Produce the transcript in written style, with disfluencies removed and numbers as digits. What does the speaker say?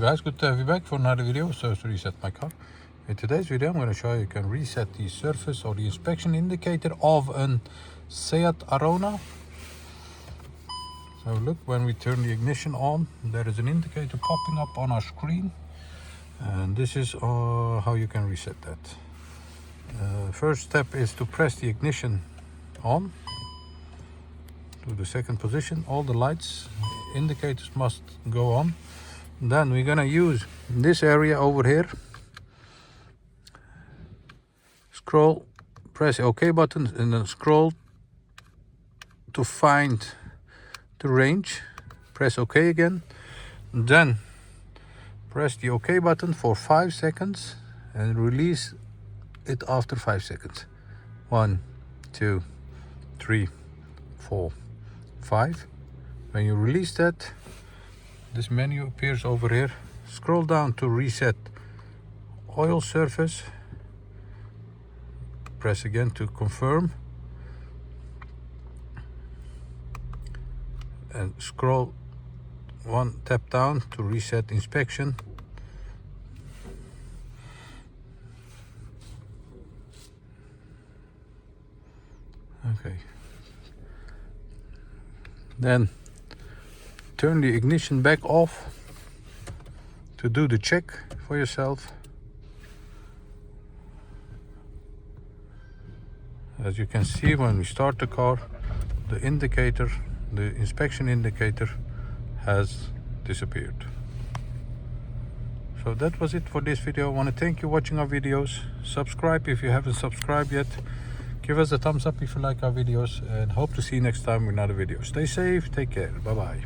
Guys, good to have you back for another video. So to reset my car. In today's video I'm going to show you can reset the surface or the inspection indicator of a Fiat Arona. So look, when we turn the ignition on, there is an indicator popping up on our screen, and this is how you can reset that. First step is to press the ignition on to the second position. All the lights indicators must go on. Then we're gonna use this area over here. Scroll, press the OK button, and then scroll to find the range. Press OK again. Then press the OK button for 5 seconds and release it after 5 seconds. 1, 2, 3, 4, 5. When you release that, this menu appears over here. Scroll down to reset oil surface. Press again to confirm. And scroll tap down to reset inspection. Okay. Then turn the ignition back off to do the check for yourself. As you can see, when we start the car, the indicator, the inspection indicator, has disappeared. So that was it for this video. I want to thank you for watching our videos. Subscribe if you haven't subscribed yet. Give us a thumbs up if you like our videos, and hope to see you next time with another video. Stay safe, take care, bye bye.